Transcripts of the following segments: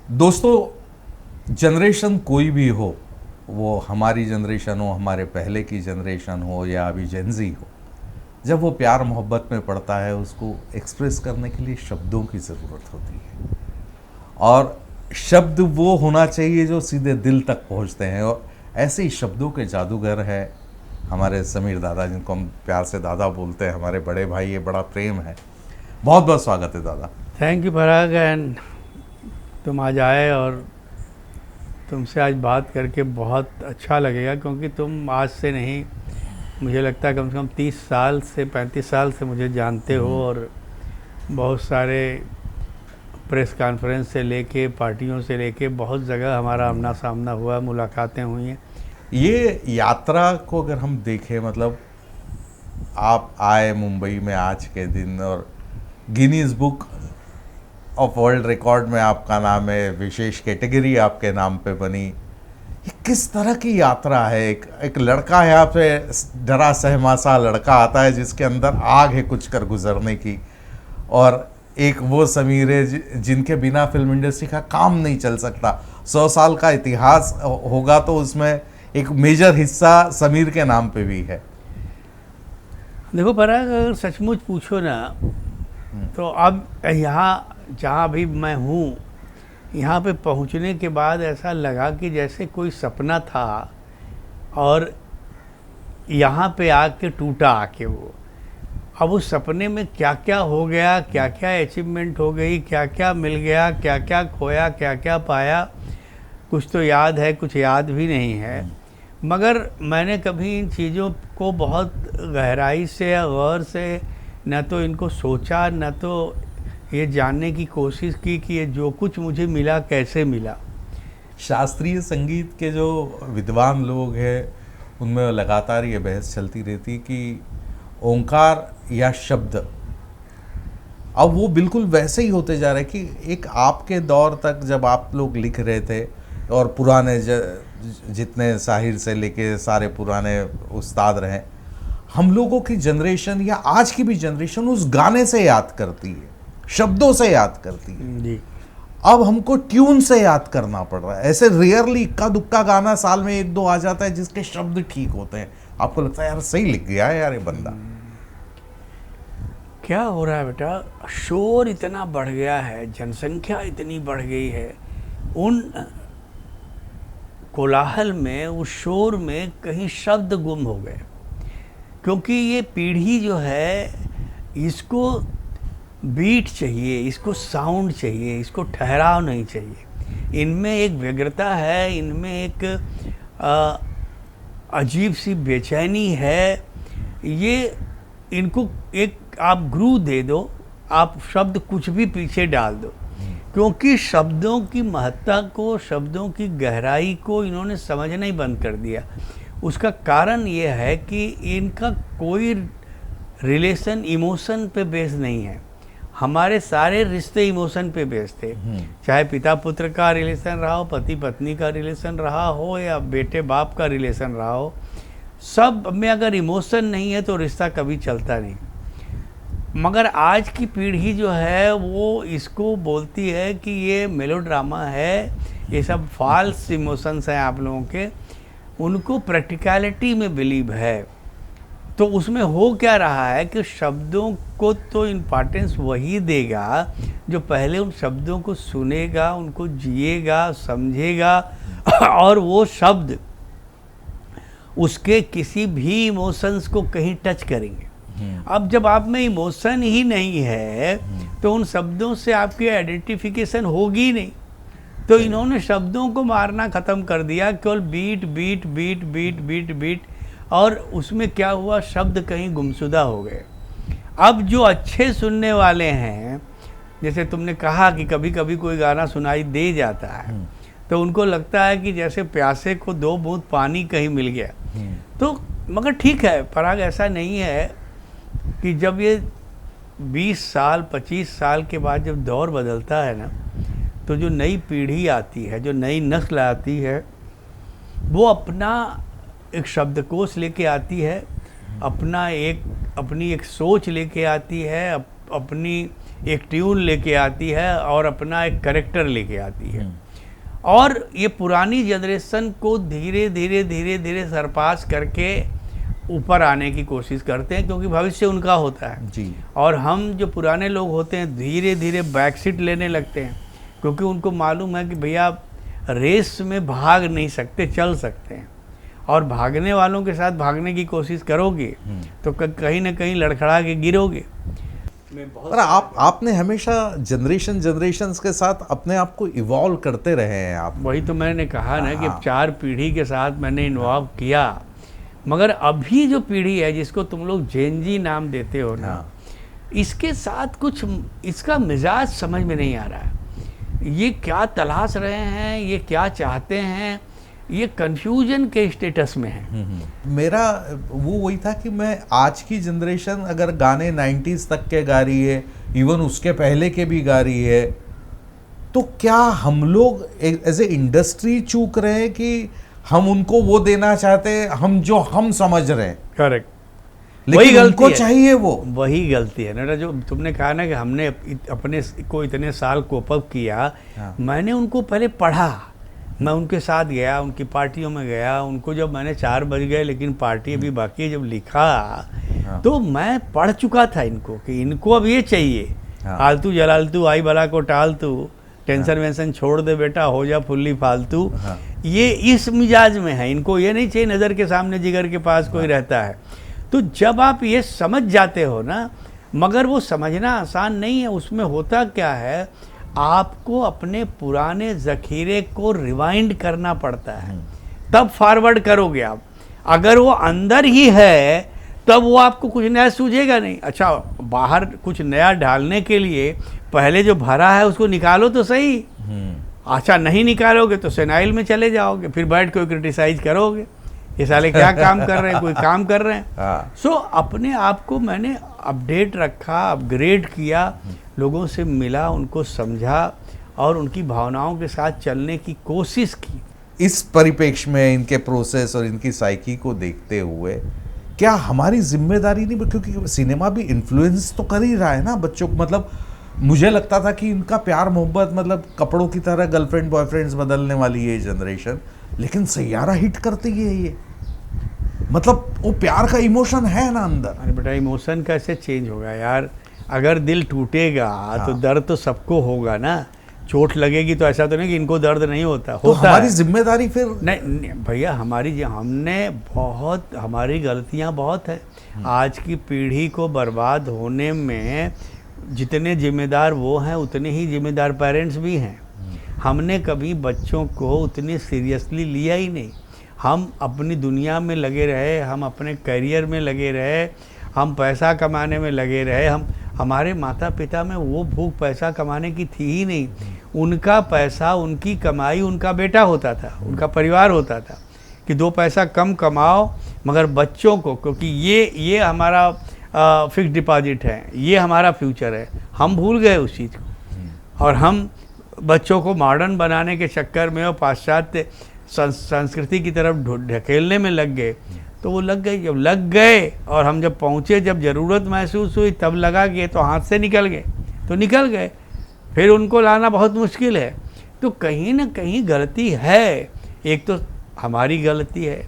दोस्तों, जनरेशन कोई भी हो, वो हमारी जनरेशन हो, हमारे पहले की जनरेशन हो या अभी जेनजी हो, जब वो प्यार मोहब्बत में पड़ता है उसको एक्सप्रेस करने के लिए शब्दों की ज़रूरत होती है। और शब्द वो होना चाहिए जो सीधे दिल तक पहुंचते हैं। और ऐसे ही शब्दों के जादूगर है हमारे समीर दादा, जिनको हम प्यार से दादा बोलते हैं, हमारे बड़े भाई, ये बड़ा प्रेम है। बहुत बहुत स्वागत है दादा। Thank you Parag. एंड तुम आज आए और तुमसे आज बात करके बहुत अच्छा लगेगा, क्योंकि तुम आज से नहीं, मुझे लगता है कम से कम 30 साल से 35 साल से मुझे जानते हो, और बहुत सारे प्रेस कॉन्फ्रेंस से लेके पार्टियों से लेके बहुत जगह हमारा आमना सामना हुआ, मुलाकातें हुई हैं। ये यात्रा को अगर हम देखें, मतलब आप आए मुंबई में आज के दिन और Guinness book of world record में आपका नाम है, विशेष कैटेगरी आपके नाम पे बनी। ये किस तरह की यात्रा है? एक लड़का है, यहाँ पे डरा सहमा सा लड़का आता है जिसके अंदर आग है कुछ कर गुजरने की, और एक वो समीर है जिनके बिना फिल्म इंडस्ट्री का काम नहीं चल सकता। 100 साल का इतिहास होगा तो उसमें एक मेजर हिस्सा समीर के नाम पे भी है। देखो पराग, अगर सचमुच पूछो ना, तो अब यहाँ जहाँ भी मैं हूँ, यहाँ पे पहुँचने के बाद ऐसा लगा कि जैसे कोई सपना था और यहाँ पे आके टूटा आके वो। अब उस सपने में क्या क्या हो गया, क्या क्या अचीवमेंट हो गई, क्या क्या मिल गया, क्या क्या खोया, क्या क्या पाया, कुछ तो याद है, कुछ याद भी नहीं है। मगर मैंने कभी इन चीज़ों को बहुत गहराई से या गौर से न तो इनको सोचा, न तो ये जानने की कोशिश की कि ये जो कुछ मुझे मिला कैसे मिला। शास्त्रीय संगीत के जो विद्वान लोग हैं उनमें लगातार ये बहस चलती रहती कि ओंकार या शब्द अब वो बिल्कुल वैसे ही होते जा रहे कि एक आपके दौर तक जब आप लोग लिख रहे थे, और पुराने जितने साहिर से लेके सारे पुराने उस्ताद रहे, हम लोगों की जनरेशन या आज की भी जनरेशन उस गाने से याद करती है, शब्दों से याद करती है जी। अब हमको ट्यून से याद करना पड़ रहा है। ऐसे रेयरली इक्का दुक्का गाना साल में 1-2 आ जाता है जिसके शब्द ठीक होते हैं, आपको लगता है यार सही लिख गया है यार ये बंदा। क्या हो रहा है बेटा, शोर इतना बढ़ गया है, जनसंख्या इतनी बढ़ गई है, उन कोलाहल में, उस शोर में कहीं शब्द गुम हो गए। क्योंकि ये पीढ़ी जो है, इसको बीट चाहिए, इसको साउंड चाहिए, इसको ठहराव नहीं चाहिए। इनमें एक व्यग्रता है, इनमें एक अजीब सी बेचैनी है। ये इनको एक आप ग्रूव दे दो, आप शब्द कुछ भी पीछे डाल दो, क्योंकि शब्दों की महत्ता को, शब्दों की गहराई को इन्होंने समझना ही बंद कर दिया। उसका कारण ये है कि इनका कोई रिलेशन इमोशन पे बेस नहीं है। हमारे सारे रिश्ते इमोशन पे बेस थे, चाहे पिता पुत्र का रिलेशन रहा हो, पति पत्नी का रिलेशन रहा हो, या बेटे बाप का रिलेशन रहा हो, सब में अगर इमोशन नहीं है तो रिश्ता कभी चलता नहीं। मगर आज की पीढ़ी जो है वो इसको बोलती है कि ये मेलोड्रामा है, ये सब फॉल्स इमोशंस हैं आप लोगों के। उनको प्रैक्टिकलिटी में बिलीव है। तो उसमें हो क्या रहा है कि शब्दों को तो इम्पॉर्टेंस वही देगा जो पहले उन शब्दों को सुनेगा, उनको जिएगा, समझेगा, और वो शब्द उसके किसी भी इमोशंस को कहीं टच करेंगे। अब जब आप में इमोशन ही नहीं है तो उन शब्दों से आपकी आइडेंटिफिकेशन होगी नहीं। तो इन्होंने शब्दों को मारना ख़त्म कर दिया, केवल beat beat beat beat beat beat, और उसमें क्या हुआ, शब्द कहीं गुमशुदा हो गए। अब जो अच्छे सुनने वाले हैं, जैसे तुमने कहा कि कभी कभी कोई गाना सुनाई दे जाता है तो उनको लगता है कि जैसे प्यासे को 2 बूंद पानी कहीं मिल गया। तो मगर ठीक है पराग, ऐसा नहीं है कि जब ये 20 साल 25 साल के बाद जब दौर बदलता है ना, तो जो नई पीढ़ी आती है, जो नई नस्ल आती है, वो अपना एक शब्दकोश लेके आती है, अपनी एक सोच लेके आती है, अपनी एक ट्यून लेके आती है और अपना एक करेक्टर लेके आती है। और ये पुरानी जनरेशन को धीरे धीरे धीरे धीरे सरपास करके ऊपर आने की कोशिश करते हैं, क्योंकि भविष्य उनका होता है जी। और हम जो पुराने लोग होते हैं धीरे धीरे बैकसीट लेने लगते हैं, क्योंकि उनको मालूम है कि भैया रेस में भाग नहीं सकते, चल सकते हैं, और भागने वालों के साथ भागने की कोशिश करोगे तो कहीं ना कहीं लड़खड़ा के गिरोगे। पर आपने हमेशा जनरेशंस के साथ अपने आप को इवॉल्व करते रहे हैं आप। वही तो मैंने कहा ना कि 4 पीढ़ी के साथ मैंने इन्वॉल्व किया, मगर अभी जो पीढ़ी है जिसको तुम लोग जेनजी नाम देते हो ना, इसके साथ कुछ इसका मिजाज समझ में नहीं आ रहा है। ये क्या तलाश रहे हैं, ये क्या चाहते हैं, ये कंफ्यूजन के स्टेटस में है। मेरा वही था कि मैं आज की जनरेशन अगर गाने 90s तक के गा रही है, इवन उसके पहले के भी गा रही है, तो क्या हम लोग एज ए इंडस्ट्री चूक रहे हैं कि हम उनको वो देना चाहते हैं हम जो हम समझ रहे हैं। करेक्ट, लेकिन उनको चाहिए वो। वही गलती है ना, जो तुमने कहा ना कि हमने अपने को इतने साल कोप अप किया। मैंने उनको पहले पढ़ा, मैं उनके साथ गया, उनकी पार्टियों में गया, उनको जब मैंने 4 बज गए लेकिन पार्टी अभी बाकी है, जब लिखा तो मैं पढ़ चुका था इनको कि इनको अब ये चाहिए, आलतू जलालतू आई बला को टालतू, टेंशन वेंशन छोड़ दे बेटा, हो जा फुल्ली फालतू। ये इस मिजाज में है, इनको ये नहीं चाहिए नज़र के सामने जिगर के पास कोई रहता है। तो जब आप ये समझ जाते हो ना, मगर वो समझना आसान नहीं है। उसमें होता क्या है, आपको अपने पुराने ज़ख़ीरे को रिवाइंड करना पड़ता है, तब फॉरवर्ड करोगे आप। अगर वो अंदर ही है तब वो आपको कुछ नया सूझेगा नहीं। अच्छा, बाहर कुछ नया डालने के लिए पहले जो भरा है उसको निकालो तो सही। अच्छा, नहीं निकालोगे तो सेनाइल में चले जाओगे, फिर बैठ के क्रिटिसाइज करोगे, ये साले क्या काम कर रहे हैं, कोई काम कर रहे हैं। सो अपने आप को मैंने अपडेट रखा, अपग्रेड किया, लोगों से मिला, उनको समझा और उनकी भावनाओं के साथ चलने की कोशिश की। इस परिप्रेक्ष्य में इनके प्रोसेस और इनकी साइकी को देखते हुए क्या हमारी जिम्मेदारी नहीं, क्योंकि सिनेमा भी इन्फ्लुएंस तो कर ही रहा है ना बच्चों को। मतलब मुझे लगता था कि इनका प्यार मोहब्बत मतलब कपड़ों की तरह गर्लफ्रेंड बॉयफ्रेंड्स बदलने वाली है ये जनरेशन, लेकिन सैयारा हिट करती है ये। मतलब वो प्यार का इमोशन है ना अंदर। अरे बेटा, इमोशन कैसे चेंज होगा यार? अगर दिल टूटेगा तो दर्द तो सबको होगा ना। चोट लगेगी तो ऐसा तो नहीं कि इनको दर्द नहीं होता, तो होता हमारी है। जिम्मेदारी फिर नहीं भैया, हमारी गलतियां बहुत है। आज की पीढ़ी को बर्बाद होने में जितने जिम्मेदार वो हैं उतने ही जिम्मेदार पेरेंट्स भी हैं। हमने कभी बच्चों को उतनी सीरियसली लिया ही नहीं। हम अपनी दुनिया में लगे रहे, हम अपने करियर में लगे रहे, हम पैसा कमाने में लगे रहे। हमारे माता पिता में वो भूख पैसा कमाने की थी ही नहीं। उनका पैसा, उनकी कमाई उनका बेटा होता था, उनका परिवार होता था कि 2 पैसा कम कमाओ मगर बच्चों को, क्योंकि ये हमारा फिक्स डिपॉजिट है, ये हमारा फ्यूचर है। हम भूल गए उस चीज़ को और हम बच्चों को मॉडर्न बनाने के चक्कर में और पाश्चात्य संस्कृति की तरफ ढकेलने में लग गए। तो वो लग गए, जब लग गए और हम जब पहुँचे, जब ज़रूरत महसूस हुई तब लगा गए, तो हाथ से निकल गए तो निकल गए। फिर उनको लाना बहुत मुश्किल है। तो कहीं ना कहीं गलती है। एक तो हमारी गलती है,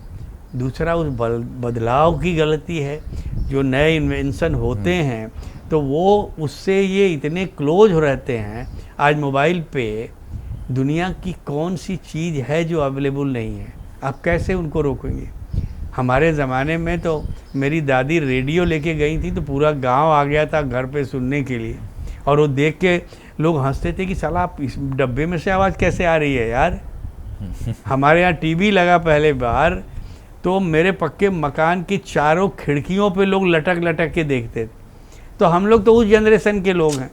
दूसरा उस बदलाव की गलती है। जो नए इन्वेंशन होते हैं तो वो उससे ये इतने क्लोज हो रहते हैं। आज मोबाइल पे दुनिया की कौन सी चीज़ है जो अवेलेबल नहीं है? आप कैसे उनको रोकेंगे? हमारे ज़माने में तो मेरी दादी रेडियो लेके गई थी तो पूरा गांव आ गया था घर पे सुनने के लिए, और वो देख के लोग हंसते थे कि साला आप इस डब्बे में से आवाज़ कैसे आ रही है यार। हमारे यहाँ टीवी लगा पहले बार, तो मेरे पक्के मकान की चारों खिड़कियों पे लोग लटक लटक के देखते थे। तो हम लोग तो उस जनरेशन के लोग हैं,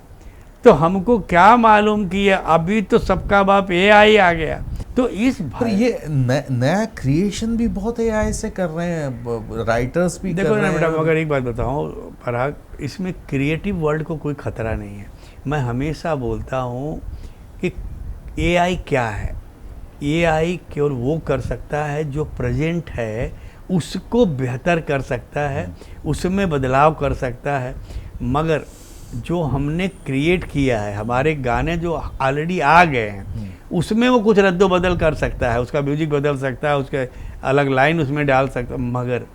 तो हमको क्या मालूम कि अभी तो सबका बाप AI आ गया। तो इस पर ये नया क्रिएशन भी बहुत AI से कर रहे हैं, राइटर्स भी देखो कर रहे ना बेटा, हैं। मगर एक बात बताऊँ पराग, इसमें क्रिएटिव वर्ल्ड को कोई खतरा नहीं है। मैं हमेशा बोलता हूँ कि AI क्या है? AI केवल वो कर सकता है जो प्रेजेंट है उसको बेहतर कर सकता है, उसमें बदलाव कर सकता है। मगर जो हमने क्रिएट किया है, हमारे गाने जो ऑलरेडी आ गए हैं, उसमें वो कुछ रद्दो बदल कर सकता है, उसका म्यूजिक बदल सकता है, उसके अलग लाइन उसमें डाल सकता है, मगर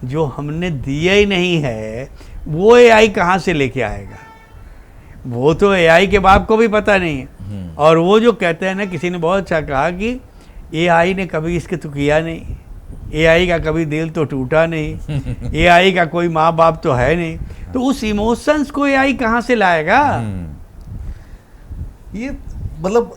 जो हमने दिया ही नहीं है वो एआई कहाँ से लेके आएगा? वो तो एआई के बाप को भी पता नहीं है। और वो जो कहते हैं ना, किसी ने बहुत अच्छा कहा कि एआई ने कभी इसके तो किया नहीं, एआई का कभी दिल तो टूटा नहीं, एआई का कोई माँ बाप तो है नहीं, तो उस इमोशंस को एआई कहाँ से लाएगा? ये मतलब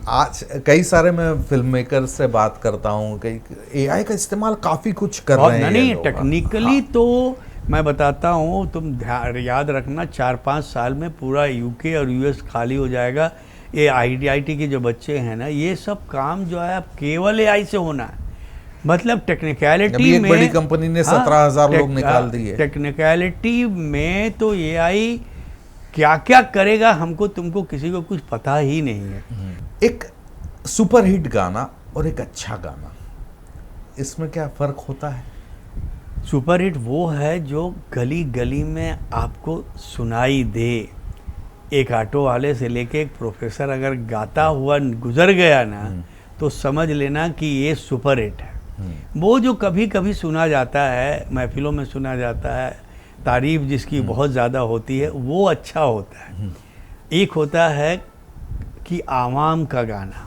आज कई सारे मैं फिल्म मेकर से बात करता हूँ कि एआई का इस्तेमाल काफी कुछ कर रहे हैं नहीं, ये लोग। टेक्निकली तो मैं बताता हूँ, तुम याद रखना 4-5 साल में पूरा यूके और यूएस खाली हो जाएगा। ये आईटी के जो बच्चे हैं ना, ये सब काम जो है अब केवल एआई से होना है। मतलब टेक्निकलिटी में बड़ी कंपनी ने 17,000 लोग निकाल दिए। टेक्निकलिटी में तो एआई क्या क्या करेगा, हमको तुमको किसी को कुछ पता ही नहीं है। एक सुपरहिट गाना और एक अच्छा गाना, इसमें क्या फर्क होता है? सुपरहिट वो है जो गली गली में आपको सुनाई दे। एक ऑटो वाले से लेके एक प्रोफेसर अगर गाता हुआ गुजर गया ना, तो समझ लेना कि ये सुपरहिट है। वो जो कभी कभी सुना जाता है, महफिलों में सुना जाता है, तारीफ जिसकी बहुत ज़्यादा होती है, वो अच्छा होता है। एक होता है कि आवाम का गाना,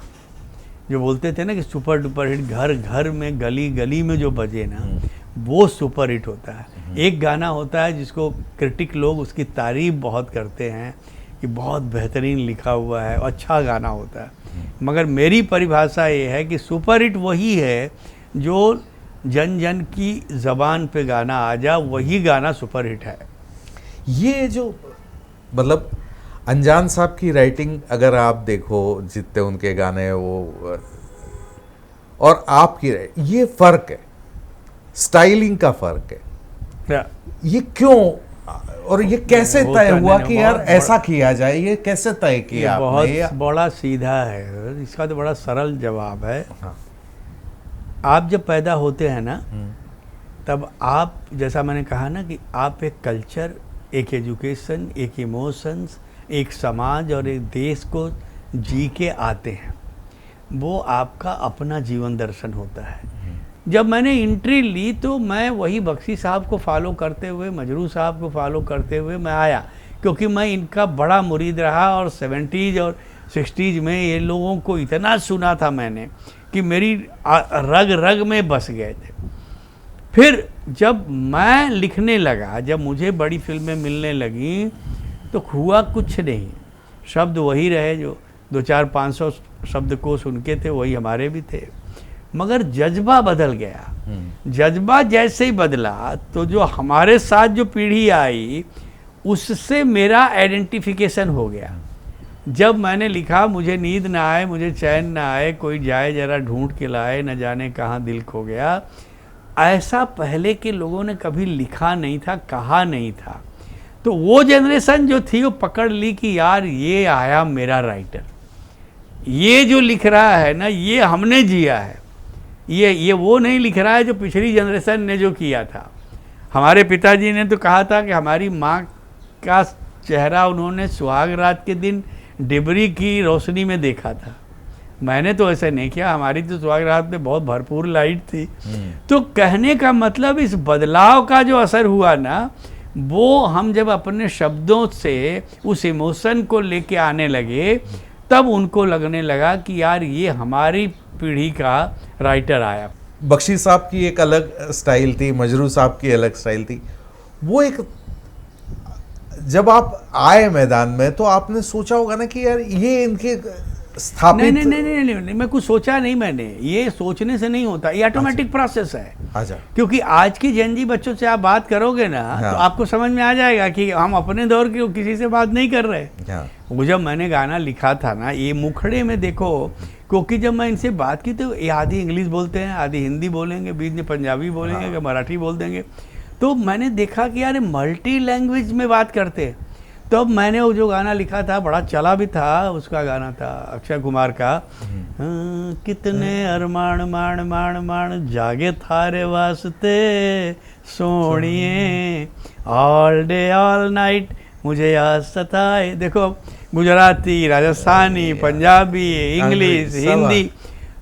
जो बोलते थे ना कि सुपर डुपर हिट, घर घर में गली गली में जो बजे ना, वो सुपर हिट होता है। एक गाना होता है जिसको क्रिटिक लोग उसकी तारीफ बहुत करते हैं कि बहुत बेहतरीन लिखा हुआ है, अच्छा गाना होता है। मगर मेरी परिभाषा ये है कि सुपर हिट वही है जो जन जन की ज़बान पे गाना आ जा, वही गाना सुपर हिट है। ये जो मतलब अनजान साहब की राइटिंग अगर आप देखो, जितने उनके गाने हैं वो, और आपकी, ये फर्क है, स्टाइलिंग का फर्क है। ये क्यों और ये कैसे तय हुआ कि यार ऐसा किया जाए? ये कैसे तय किया? बहुत बड़ा सीधा है, इसका तो बड़ा सरल जवाब है। हाँ। आप जब पैदा होते हैं ना, तब आप, जैसा मैंने कहा ना कि आप एक कल्चर, एक एजुकेशन, एक इमोशंस, एक समाज और एक देश को जी के आते हैं। वो आपका अपना जीवन दर्शन होता है। जब मैंने एंट्री ली तो मैं वही बख्शी साहब को फॉलो करते हुए, मजरू साहब को फॉलो करते हुए मैं आया, क्योंकि मैं इनका बड़ा मुरीद रहा। और 70s और 60s में ये लोगों को इतना सुना था मैंने कि मेरी रग रग में बस गए थे। फिर जब मैं लिखने लगा, जब मुझे बड़ी फिल्में मिलने लगी, तो हुआ कुछ नहीं, शब्द वही रहे जो 200-500 शब्दकोश उनके थे, वही हमारे भी थे, मगर जज्बा बदल गया। जज्बा जैसे ही बदला तो जो हमारे साथ जो पीढ़ी आई, उससे मेरा आइडेंटिफिकेशन हो गया। जब मैंने लिखा, मुझे नींद ना आए, मुझे चैन ना आए, कोई जाए जरा ढूंढ के लाए, न जाने कहाँ दिल खो गया, ऐसा पहले के लोगों ने कभी लिखा नहीं था, कहा नहीं था। तो वो जनरेशन जो थी वो पकड़ ली कि यार ये आया मेरा राइटर, ये जो लिख रहा है ना, ये हमने जिया है, ये वो नहीं लिख रहा है जो पिछली जनरेशन ने जो किया था। हमारे पिताजी ने तो कहा था कि हमारी माँ का चेहरा उन्होंने सुहाग रात के दिन डिबरी की रोशनी में देखा था। मैंने तो ऐसा नहीं किया, हमारी तो सुहाग रात में बहुत भरपूर लाइट थी। तो कहने का मतलब, इस बदलाव का जो असर हुआ ना, वो हम जब अपने शब्दों से उस इमोशन को लेके आने लगे, तब उनको लगने लगा कि यार ये हमारी पीढ़ी का राइटर आया। बख्शी साहब की एक अलग स्टाइल थी, मजरू साहब की अलग स्टाइल थी। वो एक, जब आप आए मैदान में तो आपने सोचा होगा ना कि यार ये इनके स्थापित। नहीं, मैं कुछ सोचा नहीं। मैंने ये सोचने से नहीं होता, ये ऑटोमेटिक प्रोसेस है। अच्छा। क्योंकि आज की जेनजी बच्चों से आप बात करोगे ना, हाँ। तो आपको समझ में आ जाएगा कि हम अपने दौर के किसी से बात नहीं कर रहे। हाँ। वो जब मैंने गाना लिखा था ना, ये मुखड़े में देखो, क्योंकि जब मैं इनसे बात की तो ये आधी इंग्लिश बोलते हैं, आधी हिंदी बोलेंगे, बीच में पंजाबी बोलेंगे, हाँ। मराठी बोल देंगे। तो मैंने देखा कि यार मल्टी लैंग्वेज में बात करते। तो अब मैंने वो जो गाना लिखा था, बड़ा चला भी था, उसका गाना था अक्षय कुमार का, कितने अरमान मान मान मान जागे थारे वास्ते सोनिए, ऑल डे ऑल नाइट मुझे याद सताए, देखो गुजराती, राजस्थानी, पंजाबी, इंग्लिश, सब हिंदी,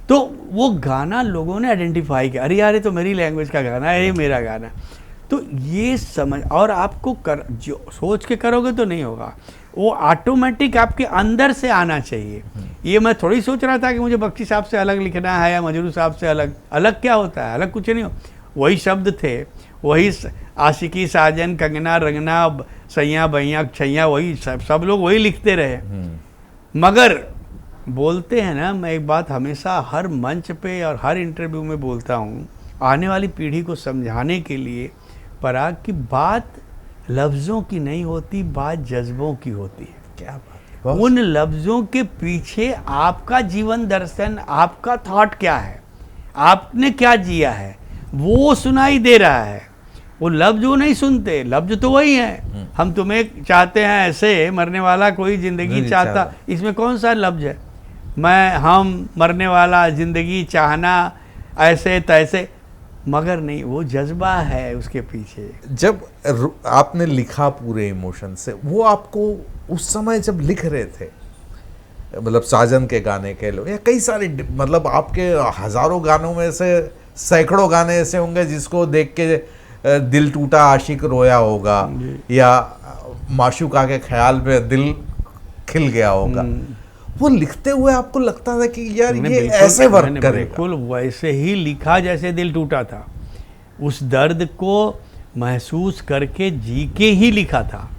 तो वो गाना लोगों ने आइडेंटिफाई किया, अरे यार ये तो मेरी लैंग्वेज का गाना है, ये मेरा गाना है। तो ये समझ, और आपको जो सोच के करोगे तो नहीं होगा, वो ऑटोमेटिक आपके अंदर से आना चाहिए। ये मैं थोड़ी सोच रहा था कि मुझे बख्शी साहब से अलग लिखना है या मजरू साहब से अलग। अलग क्या होता है? अलग कुछ नहीं हो, वही शब्द थे, वही आशिकी, साजन, कंगना, रंगना, सैया, बैया, छैया, वही सब लोग वही लिखते रहे। मगर बोलते हैं ना, मैं एक बात हमेशा हर मंच पे और हर इंटरव्यू में बोलता हूँ, आने वाली पीढ़ी को समझाने के लिए, पराग की बात लफ्ज़ों की नहीं होती, बात जज्बों की होती है। क्या बात है। उन लफ्ज़ों के पीछे आपका जीवन दर्शन, आपका थॉट क्या है, आपने क्या जिया है, वो सुनाई दे रहा है। वो लफ्ज़ वो नहीं सुनते, लफ्ज़ तो वही हैं। हम तुम्हें चाहते हैं ऐसे, मरने वाला कोई ज़िंदगी चाहता, इसमें कौन सा लफ्ज़ है? मैं, हम, मरने वाला, ज़िंदगी चाहना, ऐसे तैसे, मगर नहीं, वो जज्बा है उसके पीछे। जब आपने लिखा पूरे इमोशन से, वो आपको उस समय जब लिख रहे थे, मतलब साजन के गाने कह लो या कई सारे, मतलब आपके हजारों गानों में से सैकड़ों गाने ऐसे होंगे जिसको देख के दिल टूटा आशिक रोया होगा, या माशूका के ख्याल में दिल खिल गया होगा। वो लिखते हुए आपको लगता था कि यार ये ऐसे वर्क करेगा? बिल्कुल वैसे ही लिखा जैसे दिल टूटा था, उस दर्द को महसूस करके जी के ही लिखा था।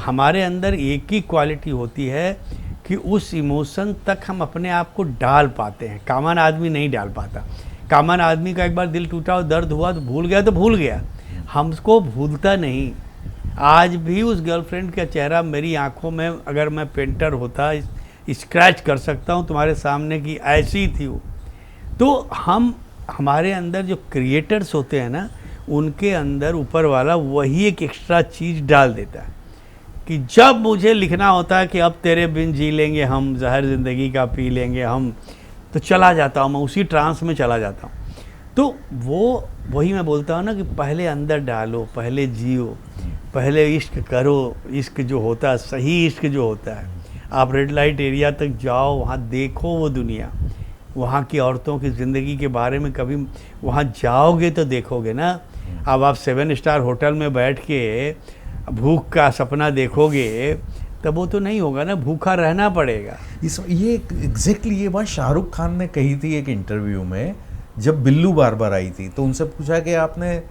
हमारे अंदर एक ही क्वालिटी होती है कि उस इमोशन तक हम अपने आप को डाल पाते हैं, कॉमन आदमी नहीं डाल पाता। कॉमन आदमी का एक बार दिल टूटा और दर्द हुआ तो भूल गया, हमको भूलता नहीं। आज भी उस गर्लफ्रेंड का चेहरा मेरी आंखों में, अगर मैं पेंटर होता, स्क्रैच कर सकता हूँ तुम्हारे सामने की, ऐसी थी वो। तो हमारे अंदर जो क्रिएटर्स होते हैं ना, उनके अंदर ऊपर वाला वही एक एक्स्ट्रा चीज़ डाल देता है कि जब मुझे लिखना होता है कि अब तेरे बिन जी लेंगे हम, जहर ज़िंदगी का पी लेंगे हम, तो चला जाता हूँ मैं, उसी ट्रांस में चला जाता हूँ। तो वही मैं बोलता हूँ ना कि पहले अंदर डालो, पहले जियो, पहले इश्क करो। इश्क जो होता है, सही इश्क जो होता है, आप रेड लाइट एरिया तक जाओ, वहाँ देखो वो दुनिया, वहाँ की औरतों की ज़िंदगी के बारे में कभी वहाँ जाओगे तो देखोगे ना। अब आप 7 स्टार होटल में बैठ के भूख का सपना देखोगे तब वो तो नहीं होगा ना, भूखा रहना पड़ेगा। ये एग्जैक्टली ये बात शाहरुख खान ने कही थी एक इंटरव्यू में, जब बिल्लू बार आई थी तो उनसे पूछा कि आपने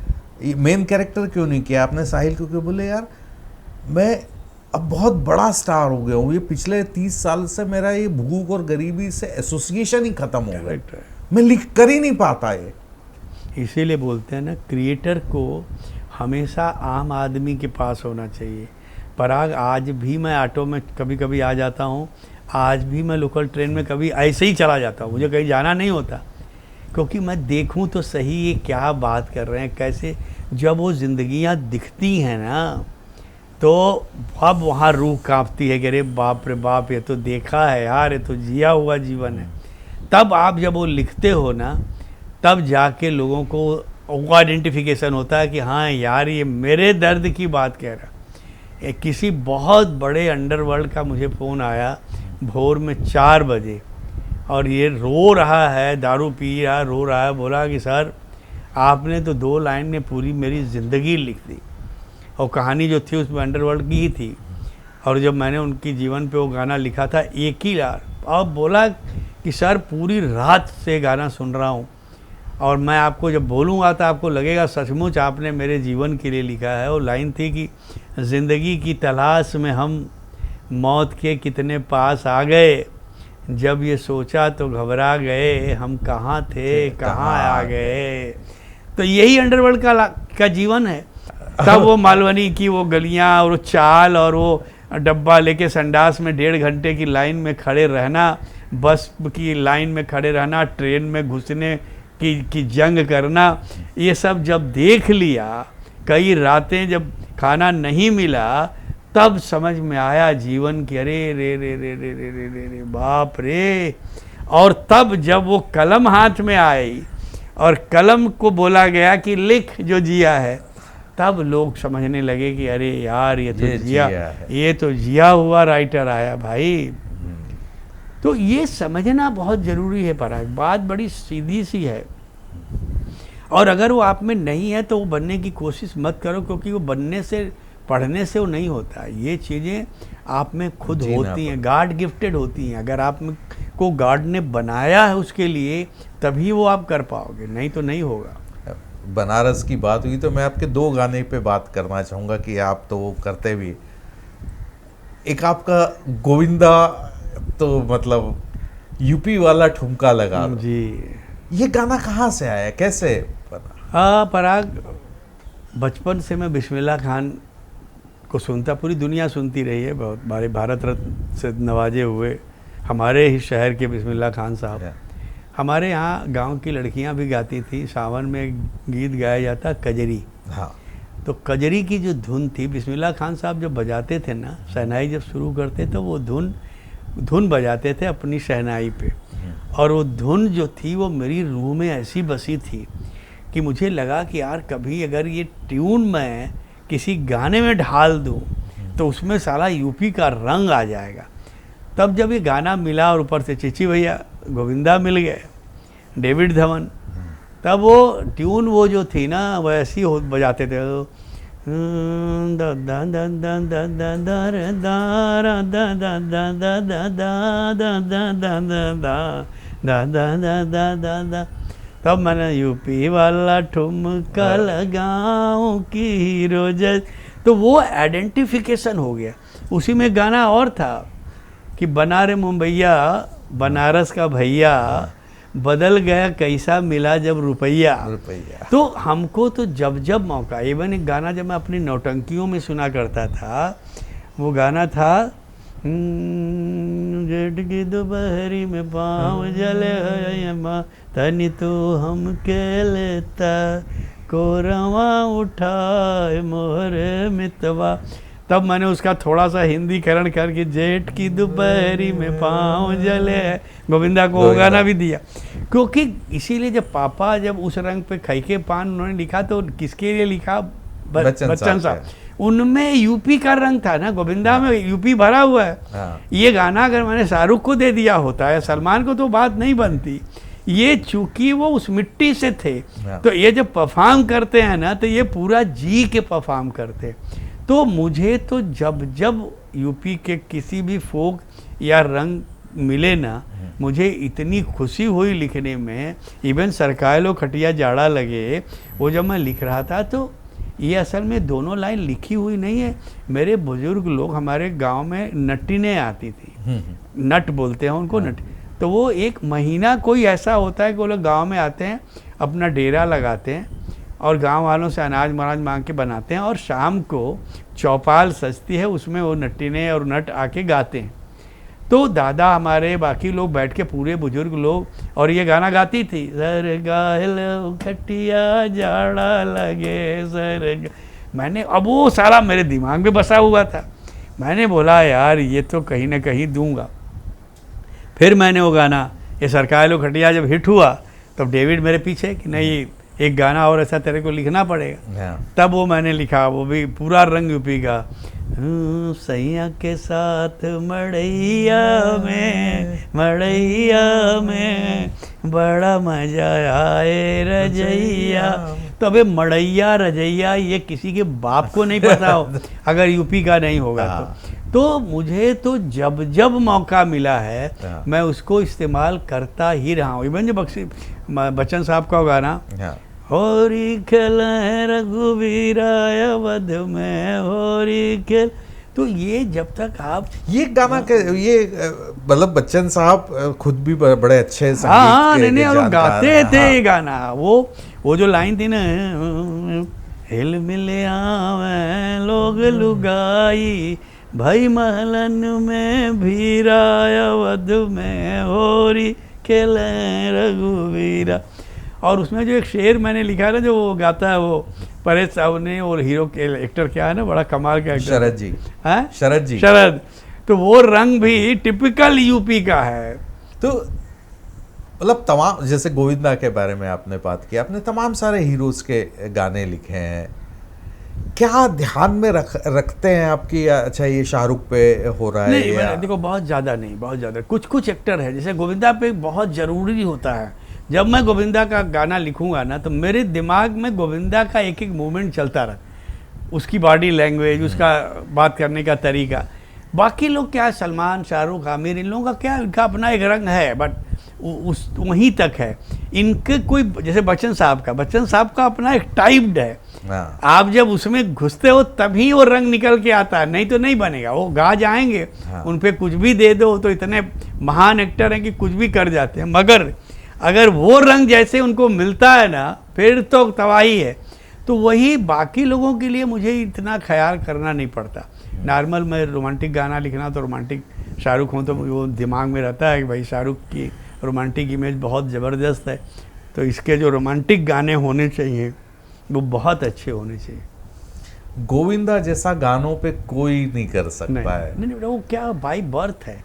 मेन कैरेक्टर क्यों नहीं किया आपने साहिल, क्योंकि बोले यार मैं अब बहुत बड़ा स्टार हो गया हूँ, ये पिछले 30 साल से मेरा ये भूख और गरीबी से एसोसिएशन ही खत्म हो गया, मैं लिख कर ही नहीं पाता ये। इसीलिए बोलते हैं ना, क्रिएटर को हमेशा आम आदमी के पास होना चाहिए। पराग, आज भी मैं ऑटो में कभी कभी आ जाता हूँ, आज भी मैं लोकल ट्रेन में कभी ऐसे ही चला जाता हूँ, मुझे कहीं जाना नहीं होता, क्योंकि मैं देखूँ तो सही ये क्या बात कर रहे हैं, कैसे। जब वो जिंदगियाँ दिखती हैं ना, तो अब वहाँ रूह कांपती है कि अरे बाप रे बाप, ये तो देखा है यार, ये तो जिया हुआ जीवन है। तब आप जब वो लिखते हो ना, तब जाके लोगों को वो आइडेंटिफिकेशन होता है कि हाँ यार, ये मेरे दर्द की बात कह रहा। किसी बहुत बड़े अंडरवर्ल्ड का मुझे फ़ोन आया भोर में 4 बजे, और ये रो रहा है, दारू पी रहा, रो रहा है, बोला कि सर आपने तो 2 लाइन में पूरी मेरी ज़िंदगी लिख दी, और कहानी जो थी उसमें अंडरवर्ल्ड की ही थी। और जब मैंने उनकी जीवन पे वो गाना लिखा था, एक ही बार, अब बोला कि सर पूरी रात से गाना सुन रहा हूँ, और मैं आपको जब बोलूँगा तो आपको लगेगा सचमुच आपने मेरे जीवन के लिए लिखा है। वो लाइन थी कि ज़िंदगी की तलाश में हम मौत के कितने पास आ गए, जब ये सोचा तो घबरा गए, हम कहाँ थे कहाँ आ गए। तो यही अंडरवर्ल्ड का जीवन है। तब वो मालवनी की वो गलियाँ और वो चाल और वो डब्बा लेके संडास में 1.5 घंटे की लाइन में खड़े रहना, बस की लाइन में खड़े रहना, ट्रेन में घुसने की जंग करना, ये सब जब देख लिया, कई रातें जब खाना नहीं मिला, तब समझ में आया जीवन की, अरे रे रे रे रे रे रे रे रे बाप रे। और तब जब वो कलम हाथ में आई और कलम को बोला गया कि लिख जो जिया है, तब लोग समझने लगे कि अरे यार ये तो ये जिया है। ये तो जिया हुआ राइटर आया भाई। तो ये समझना बहुत ज़रूरी है। पराग, बात बड़ी सीधी सी है, और अगर वो आप में नहीं है तो वो बनने की कोशिश मत करो, क्योंकि वो बनने से, पढ़ने से वो नहीं होता। ये चीज़ें आप में खुद होती हैं, गॉड गिफ्टेड होती हैं। अगर आप में को गॉड ने बनाया है उसके लिए, तभी वो आप कर पाओगे, नहीं तो नहीं होगा। बनारस की बात हुई तो मैं आपके 2 गाने पे बात करना चाहूँगा कि आप तो वो करते भी। एक आपका गोविंदा, तो मतलब यूपी वाला ठुमका लगा दो। जी। ये गाना कहाँ से आया, कैसे बना? हाँ पराग, बचपन से मैं बिस्मिल्लाह खान को सुनता, पूरी दुनिया सुनती रही है, बहुत हमारे भारत रत्न से नवाजे हुए हमारे ही शहर के बिस्मिल्लाह खान साहब। हमारे यहाँ गांव की लड़कियां भी गाती थी। सावन में एक गीत गाया जाता कजरी। हाँ। तो कजरी की जो धुन थी, बिस्मिल्लाह खान साहब जब बजाते थे ना, शहनाई जब शुरू करते तो वो धुन बजाते थे अपनी शहनाई पे, और वो धुन जो थी वो मेरी रूह में ऐसी बसी थी कि मुझे लगा कि यार कभी अगर ये ट्यून मैं किसी गाने में ढाल दूँ तो उसमें सारा यूपी का रंग आ जाएगा। तब जब ये गाना मिला और ऊपर से चिची भैया गोविंदा मिल गए, डेविड धवन, तब वो ट्यून वो जो थी ना वो ऐसी हो बजाते थे, तब मैंने यूपी वाला ठुमका लगाऊं की हीरो जैसे, तो वो आइडेंटिफिकेशन हो गया। उसी में गाना और था कि बना रे मुंबईया बनारस का भैया, बदल गया कैसा मिला जब रुपया। तो हमको तो जब जब मौका, इवन एक गाना जब मैं अपनी नौटंकियों में सुना करता था, वो गाना था जेठ की दोपहरी में पाँव जले माँ तनी तो हम के लेता कोरवा उठाए मोहरे मितवा। तब मैंने उसका थोड़ा सा हिंदीकरण करके जेठ की दोपहरी में पाँव जले गोविंदा को वो गाना भी दिया, क्योंकि इसीलिए जब पापा जब उस रंग पे खई के पान उन्होंने लिखा तो किसके लिए लिखा? बच्चन साहब। उनमें यूपी का रंग था ना, गोविंदा में यूपी भरा हुआ है। हाँ। ये गाना अगर मैंने शाहरुख को दे दिया होता है, सलमान को, तो बात नहीं बनती। ये चूंकि वो उस मिट्टी से थे, तो ये जब परफॉर्म करते हैं ना तो ये पूरा जी के परफॉर्म करते हैं। तो मुझे तो जब जब यूपी के किसी भी फोक या रंग मिले ना, मुझे इतनी खुशी हुई लिखने में। इवन सरकाय लो खटिया जाड़ा लगे, वो जब मैं लिख रहा था तो ये असल में दोनों लाइन लिखी हुई नहीं है। मेरे बुजुर्ग लोग, हमारे गांव में नट्टिनें आती थी, नट बोलते हैं उनको, नट। तो वो एक महीना कोई ऐसा होता है कि वो लोग गाँव में आते हैं, अपना डेरा लगाते हैं और गांव वालों से अनाज मनाज मांग के बनाते हैं, और शाम को चौपाल सजती है, उसमें वो नट्टिनें और नट आके गाते हैं। तो दादा हमारे, बाकी लोग बैठ के, पूरे बुजुर्ग लोग, और ये गाना गाती थी, सर गाहलो खटिया जाड़ा लगे सर। मैंने, अब वो सारा मेरे दिमाग में बसा हुआ था। मैंने बोला यार ये तो कहीं ना कहीं दूंगा। फिर मैंने वो गाना, ये सरकार लो खटिया जब हिट हुआ, तब डेविड मेरे पीछे कि नहीं एक गाना और ऐसा तेरे को लिखना पड़ेगा। तब वो मैंने लिखा, वो भी पूरा रंग यूपी का, सैया के साथ मड़ैया में बड़ा मजा आए रजैया। तो अबे मड़ैया रजैया ये किसी के बाप को नहीं पता हो अगर यूपी का नहीं होगा तो मुझे तो जब जब मौका मिला है मैं उसको इस्तेमाल करता ही रहा हूँ। इवन जो बच्चन साहब का गाना, होरी खेल रघुवीरा अवध में होरी खेल, तो ये जब तक आप ये गाना के, ये मतलब बच्चन साहब खुद भी बड़े अच्छे संगीत हाँ के नहीं और गाते थे हाँ। ये गाना, वो जो लाइन थी ना, हिल मिले आवे लोग लुगाई भाई महलन में भीरा अवध में होरी खेले रघुवीरा। और उसमें जो एक शेर मैंने लिखा है ना, जो वो गाता है वो परेश साहब ने, और हीरो के एक्टर क्या है ना, बड़ा कमाल का एक्टर, शरद जी, हैं शरद जी, शरद। तो वो रंग भी टिपिकल यूपी का है। तो मतलब तमाम, जैसे गोविंदा के बारे में आपने बात की, आपने तमाम सारे हीरोज के गाने लिखे हैं, क्या ध्यान में रखते हैं आपकी, अच्छा ये शाहरुख पे हो रहा है नहीं, या देखो बहुत ज़्यादा नहीं, बहुत ज़्यादा कुछ कुछ एक्टर है, जैसे गोविंदा पे बहुत ज़रूरी होता है। जब मैं गोविंदा का गाना लिखूंगा ना तो मेरे दिमाग में गोविंदा का एक एक मूवमेंट चलता रहा, उसकी बॉडी लैंग्वेज, उसका बात करने का तरीका। बाकी लोग क्या, सलमान, शाहरुख, आमिर, इन लोगों का क्या, इनका अपना एक रंग है, बट उस वहीं तक है। इनके कोई, जैसे बच्चन साहब का अपना एक टाइप्ड है। हाँ। आप जब उसमें घुसते हो तभी वो रंग निकल के आता है, नहीं तो नहीं बनेगा। वो गा जाएंगे, हाँ। उन पे कुछ भी दे दो तो इतने महान एक्टर हैं कि कुछ भी कर जाते हैं, मगर अगर वो रंग जैसे उनको मिलता है ना फिर तो तबाही है। तो वही बाकी लोगों के लिए मुझे इतना ख्याल करना नहीं पड़ता। नॉर्मल मैं रोमांटिक गाना लिखना तो रोमांटिक शाहरुख हूँ तो वो दिमाग में रहता है कि भाई शाहरुख की रोमांटिक इमेज बहुत ज़बरदस्त है, तो इसके जो रोमांटिक गाने होने चाहिए वो बहुत अच्छे होने चाहिए। गोविंदा जैसा गानों पे कोई नहीं कर सकता है। नहीं, वो क्या बाई बर्थ है,